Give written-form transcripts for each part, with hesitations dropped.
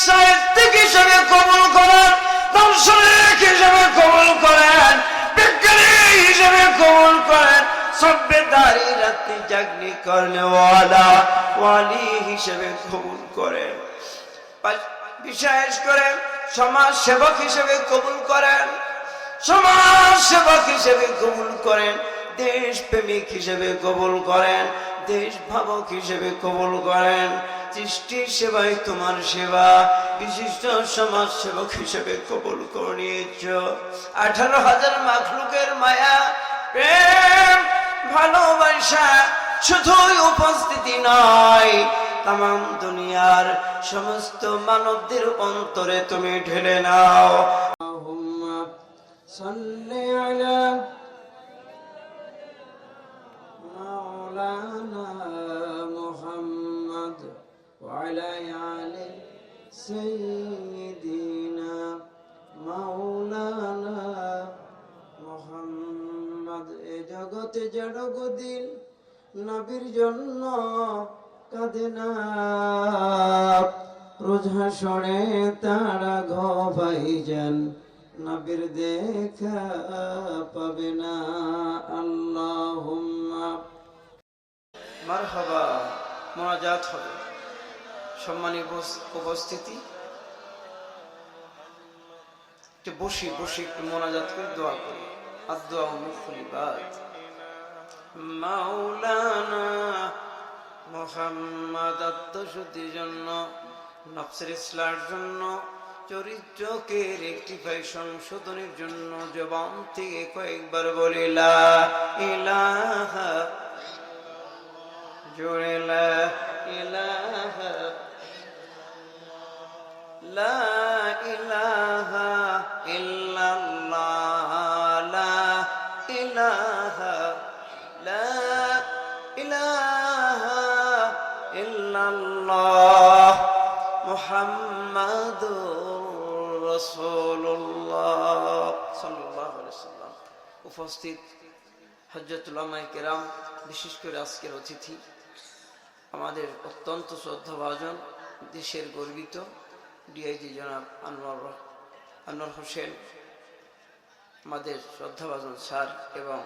সাহিত্যিক হিসেবে কবুল করেন, দার্শনিক হিসেবে কবুল করেন, বিজ্ঞানী হিসেবে কবুল করেন, সভ্যতারী রাত্রি জাগনি করলে ওয়ালি হিসেবে কবুল করেন, বিশেষ করে সমাজ সেবক হিসেবে কবুল করেন, সমাজ সেবক হিসেবে কবুল করেন, দেশপ্রেমিক হিসেবে কবুল করেন, দেশ ভাবক হিসেবে কবুল করেন। সৃষ্টির সেবায় তোমার সেবা, বিশিষ্ট সমাজ সেবক হিসেবে কবুল করে নিয়েছ। 18,000 মাখলুকের মায়া, প্রেম, ভালোবাসা শুধুই উপস্থিতি নয়, তামাম দুনিয়ার সমস্ত মানবদের অন্তরে তুমি ঢেলে নাও। আল্লাহুম্মা সাল্লি আলা মাওলানা মুহাম্মদ ওয়া আলা আলি সাইয়্যিদিনা মাওলানা মুহাম্মদ। এ জগতে জড়গদিন নবীর জন্য কাঁদে না, রোজ হাসরে তারা ঘাইজান নবীর দেখা পাবে না। আল্লাহুম্মা মারহাবা। মোনাজাত হবে। সম্মানিত উপস্থিতি, একটু বসি একটু মোনাজাত করে দোয়া করি। আদ-দুআ মুফুল ইবাদ। মাওলানা মুহাম্মদ আত্মশুদ্ধির জন্য, নফসের ইসলাহের জন্য, চরিত্রকে রেকটিফাই সংশোধনের জন্য জবান থেকে কয়েকবার বলি লা ইলাহা, জোরে লা ইলাহা, লা ইলাহা ইল্লাল্লাহ, লা ইলাহা, লা ইলাহা ইল্লাল্লাহ মুহাম্মাদুর রাসূলুল্লাহ সাল্লাল্লাহু আলাইহি ওয়াসাল্লাম। উপস্থিত হযরত উলামায়ে কেরাম, বিশেষ করে আজকের অতিথি, আমাদের অত্যন্ত শ্রদ্ধাভাজন, দেশের গর্বিত ডিআইজি জনাব আনোয়ার হোসেন, আমাদের শ্রদ্ধাভাজন স্যার, এবং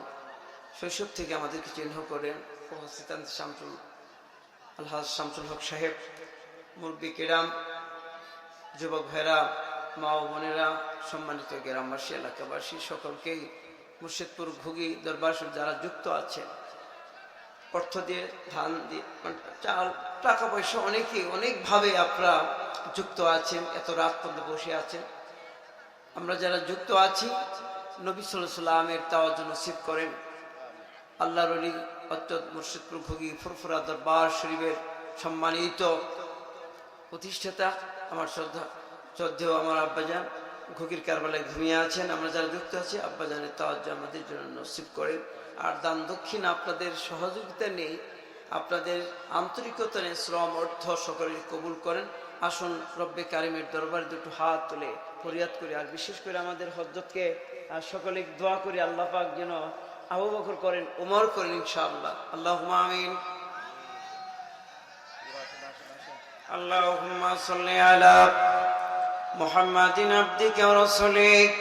শৈশব থেকে আমাদেরকে চিহ্ন করেন উপস্থিত আলহাজ শামসুল হক সাহেব, মুরব্বী কেরাম, যুবক ভাইরা, মা ও বোনেরা, সম্মানিত গ্রামবাসী, এলাকাবাসী, সকলকেই মুর্শিদপুর ঘুগি দরবার যারা যুক্ত আছেন, অর্থ দিয়ে, ধান দিয়ে, চাল, টাকা পয়সা, অনেকভাবে আপনারা যুক্ত আছেন, এত রাত পর্যন্ত বসে আছেন। আমরা যারা যুক্ত আছি, নবী সাল্লাল্লাহু আলাইহি ওয়াসাল্লামের তাওয়াজ্জুহ নসিব করেন। আল্লাহর ওলি অর্থাৎ মুর্শিদপুর ঘুগি ফুরফুরা দরবার শরীফের সম্মানিত প্রতিষ্ঠাতা, আমার শ্রদ্ধেয় আমার আব্বাজান ঘুগির কারবালায় ঘুমিয়ে আছেন। আমরা যারা যুক্ত আছি, আব্বাজানের তাওয়াজ্জুহ আমাদের জন্য নসিব করেন। আর দান দক্ষিণ আপনাদের সহযোগিতা নেই, আপনাদের আন্তরিকতা নেই, শ্রম অর্থ সকলে কবুল করেন। আসুন রব্বে কারিমের দরবারে দুটো হাত তুলে ফরিয়াদ করি। আর বিশেষ করে আমাদের হযরতকে সকলে দোয়া করি, আল্লাহ পাক যেন আবু বকর করেন, ওমর করেন ইনশাআল্লাহ। আল্লাহুম্মা আমিন। আল্লাহুম্মা সাল্লি আলা মুহাম্মাদিন আবদিকা ওয়া রাসূলিক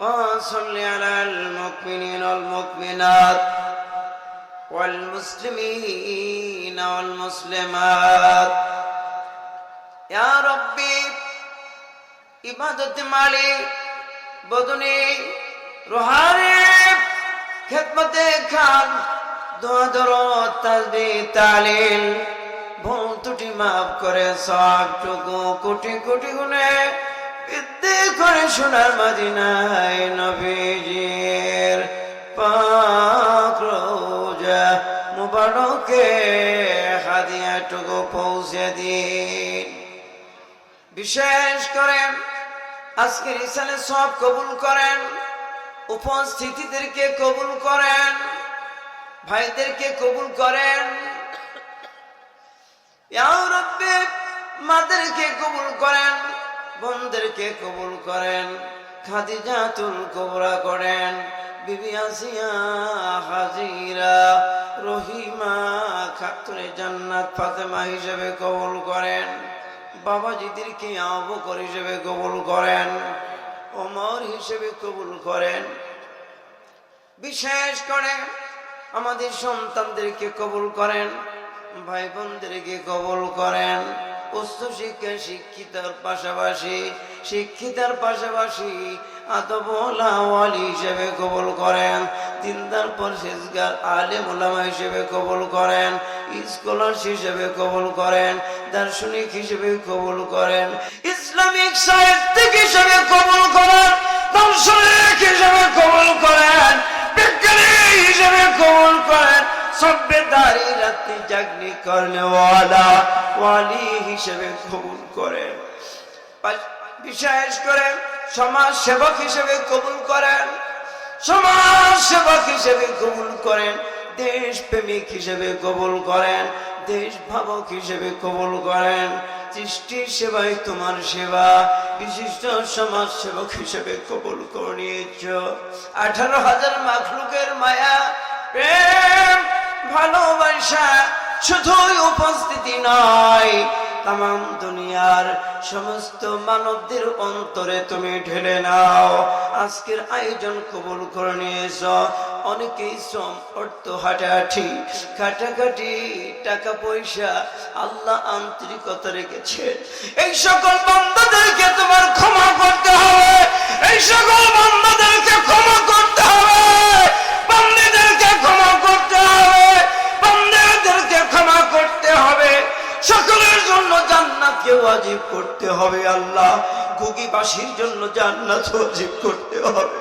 ওয়া সাল্লি আলাল মুমিনিনা ওয়াল মুমিনাত ওয়াল মুসলিমিনা ওয়াল মুসলিমাত। ইয়া রাব্বি ইবাদত মালিক বদনে রুহানি খেদমতে খান, দোয়া দরদ তাসবিহ তাহলিল, ভুল ত্রুটি মাফ করে সবটুকু কোটি কোটি গুণে বৃদ্ধি করে সোনার মদিনায় নবীজির পাক রওজা মুবারকে হাদিয়াটুকু পৌঁছে দিন। বিশেষ করে আজকের ইসালে সব কবুল করেন, উপস্থিতিদেরকে কবুল করেন, ভাইদেরকে কবুল করেন। ইয়া রাব্বি মাদেরকে কবুল করেন, বোনদেরকে কবুল করেন, খাদিজাতুল কুবরা করেন, বিবি আসিয়া, হাজিরা, রহিমা, খাতুনে জান্নাত ফাতেমা হিসেবে কবুল করেন। বাবাজিদেরকে আবু বকর হিসেবে কবুল করেন, ওমর হিসেবে কবুল করেন। বিশেষ করে আমাদের সন্তানদেরকে কবুল করেন, ভাই বোনদেরকে কবুল করেন। উচ্চ শিক্ষা শিক্ষিতার পাশাপাশি আদবওয়ালা ওয়ালি হিসেবে কবুল করেন, দিনদার পরহেজগার আলেম উলামা হিসেবে কবুল করেন, স্কলার হিসেবে কবুল করেন, দার্শনিক হিসেবে কবুল করেন, ইসলামিক সাহিত্যিক হিসেবে কবুল করেন, দার্শনিক হিসেবে কবুল করেন, বিজ্ঞানী হিসেবে কবুল করেন, সভ্যতারি রাত্রি জাগনি করনে ওয়ালি হিসেবে কবুল করেন। বিশেষ করে সমাজ সেবক হিসেবে কবুল করেন, সমাজ সেবক হিসেবে কবুল করেন, দেশ প্রেমিক হিসেবে কবুল করেন, দেশ ভাবক হিসেবে কবুল করেন। সৃষ্টির সেবাই তোমার সেবা, বিশিষ্ট সমাজ সেবক হিসেবে কবুল করে নিয়েছ। 18,000 মাখলুকের মায়া প্রেম ভালোবাসা শুধুই উপস্থিতি নয়, তামাম দুনিয়ার সমস্ত মানবদের অন্তরে তুমি ঢেলে নাও। আজকের আয়োজন কবুল করে নিয়েছ। অনেকেই শ্রম অর্থ হাঁটাহাঁটি কাটাকাটি টাকা পয়সা আল্লাহ আন্তরিকতা রেখেছে, এই সকল বান্দাদেরকে তোমার ক্ষমা করতে হবে, এই সকল বান্দাদেরকে ক্ষমা করতে হবে, বান্দাদেরকে ক্ষমা করতে হবে, বান্দাদেরকে ক্ষমা করতে হবে। সকলের জন্য জান্নাতকে ওয়াজিব করতে হবে। আল্লাহ ঘুগিবাসীর জন্য জান্নাত ওয়াজিব করতে হবে,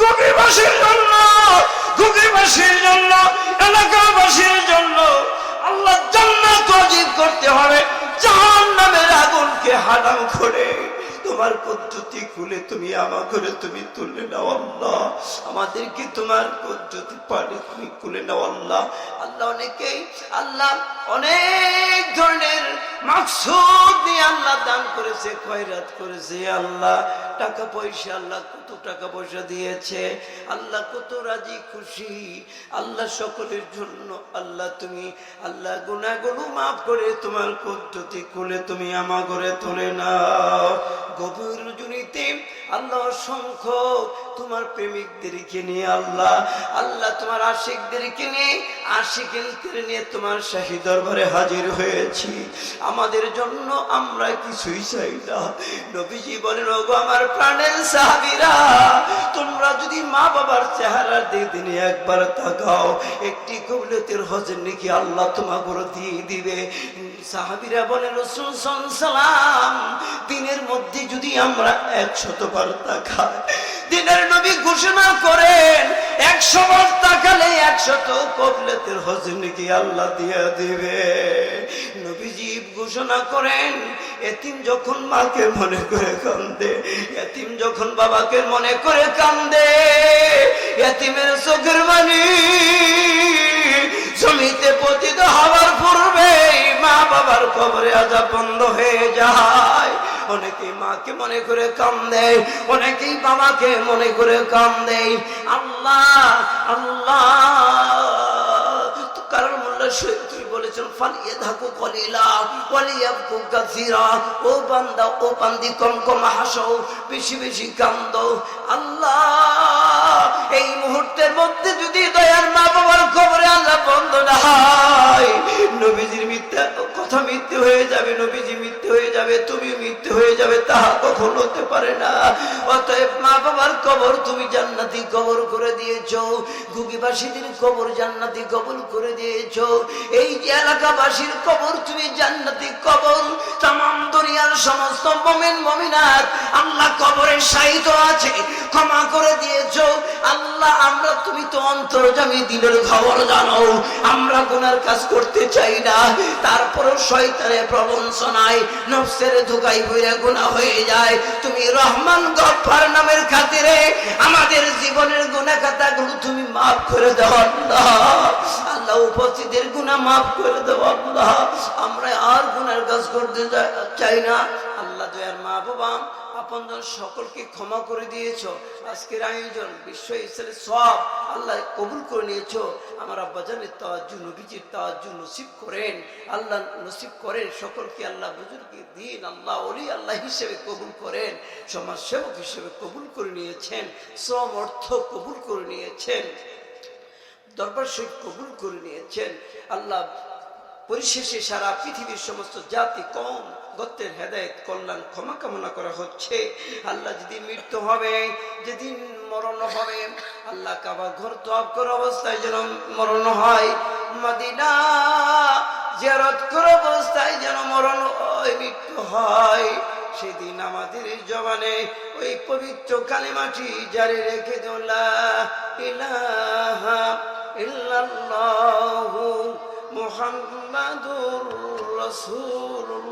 ঘুগিবাসীর জন্য, ঘুগিবাসীর জন্য, এলাকাবাসীর জন্য আল্লাহ জান্নাত ওয়াজিব করতে হবে। জাহান্নামের আগুনকে হারাম করে তোমার পদ্ধতি খুলে তুমি আমার করে তুমি তুলে নাও আল্লাহ, আমাদেরকে তোমার পদ্ধতি পারে তুমি খুলে নাও আল্লাহ। আল্লাহ অনেকেই আল্লাহ অনেক ধরনের মাকসুদ নিয়ে আল্লাহ দান করেছে, খয়রাত করেছে। আল্লাহ টাকা পয়সা, আল্লাহ কত টাকা পয়সা দিয়েছে, আল্লাহ কত রাজি খুশি। আল্লাহ সকলের জন্য আল্লাহ তুমি আল্লাহ গুনাহগুলো মাফ করে তোমার পদ্ধতি খুলে তুমি আমার করে তুলে নাও। গভীর রজনীতে আল্লাহ অসংখ্য তোমার প্রেমিকদেরকে নিয়ে আল্লাহ আল্লাহ তোমার আশিকদেরকে নিয়ে আশিকদের নিয়ে তোমার শাহী দরবারে হাজির হয়েছি। আমাদের জন্য আমরা কিছুই চাই না। নবীজি বলেন, ওগো আমার প্রাণের সাহাবীরা, তোমরা যদি মা বাবার চেহারার দিকে একবার তাকাও, একটি কবুলিয়তের হজের নাকি আল্লাহ তোমাকে দিয়ে দিবে। সাহাবীরা বলেন, রাসূল সাল্লাল্লাহু আলাইহি ওয়াসাল্লাম, দিনের মধ্যে যদি আমরা 100 বার তাকাই, দিনের নবী ঘোষণা করেন 100 বার তাকালে 100 কবুলিয়তের হজ নাকি আল্লাহ দিয়ে দিবে। নবীজি ঘোষণা করেন, এতিম যখন মাকে মনে করে কান্দে, এতিম যখন বাবাকে মনে করে কান্দে, এতিমের চোখের পানি জমিতে পতিত হওয়ার পূর্বে মা বাবার কবরে আযাব বন্ধ হয়ে যায়। অনেকেই মাকে মনে করে কান্দে, অনেকেই বাবাকে মনে করে কান্দে। আল্লাহ আল্লাহ কারণ মোল্লা শহীদ বলেছেন, ফালিয়াদহাকু কলিলা ওয়ালিয়াবকু কাসীরা। ও বান্দা, ও বান্দি, কম কম হাসো, বেশি বেশি কান্দো। আল্লাহ এই মুহূর্তের মধ্যে যদি দয়ার মা বাবার কবরে আযাব বন্ধ না হয়, নবীজির মিথ্যা কথা মিথ্যে হয়ে যাবে, নবীজি মিথ্যে হয়ে যাবে, তুমি মিথ্যে হয়ে যাবে, তাহা কখনো হতে পারে না। অতএব মা বাবার কবর তুমি জান্নাতি কবর করে দিয়েছো, ঘুগিবাসীদের কবর জান্নাতি কবর করে দিয়েছো, এই যে এলাকাবাসীর কবর তুমি জান্নাতি কবর। তামাম দুনিয়ার সমস্ত মুমিন মুমিনাত আল্লাহ কবরে শায়িত আছে, ক্ষমা করে দিয়েছো। আল্লাহ আমরা, তুমি তো অন্তর্যামী, দিলের খবর জানো। আমরা গুনার কাজ করতে চাই না, তারপরও শয়তানের প্রবঞ্চনায় নফসের ধোঁকায় পড়ে গুনাহ হয়ে যায়। তুমি রহমান গফফার নামের খাতিরে আমাদের জীবনের গুনাহ খাতাগুলো তুমি মাফ করে দাও আল্লাহ। আল্লাহ উপস্থিতের গুনাহ মাফ করে দাও আল্লাহ। আমরা আর গুনার কাজ করতে চাই না আল্লাহ। দয়ার মা বাবা আপনজন সকলকে ক্ষমা করে দিয়েছ। আজকের আয়োজন বিশ্ব ইসলামের সব আল্লাহ কবুল করে নিয়েছ। আমার আব্বাজানের তাওয়াজ্জু, নবীজির তাওয়াজ্জু নসিব করেন, আল্লাহ নসিব করেন। সকলকে আল্লাহ বুজুর্গের দিন আল্লাহ ওলি আল্লাহ হিসেবে কবুল করেন, সমাজসেবক হিসেবে কবুল করে নিয়েছেন, শ্রম অর্থ কবুল করে নিয়েছেন, দরবার শরীফ কবুল করে নিয়েছেন। আল্লাহ পরিশেষে সারা পৃথিবীর সমস্ত জাতি কম গোত্রের হেদায়েত কল্যাণ ক্ষমা কামনা করা হচ্ছে। আল্লাহ যেদিন মৃত্যু হবে, যেদিন মরণ হবে, আল্লাহ কাবা ঘর তওয়াফ করা অবস্থায় যেন মরণ হয়, মদিনা জিয়ারত করা অবস্থায় যেন মরণ হয়, মৃত্যু হয়। সেদিন আমাদের জবানে ওই পবিত্র কালিমাটি জারি রেখে দিও, লা ইলাহা ইল্লাল্লাহু মুহাম্মাদুর রাসূলুল্লাহ।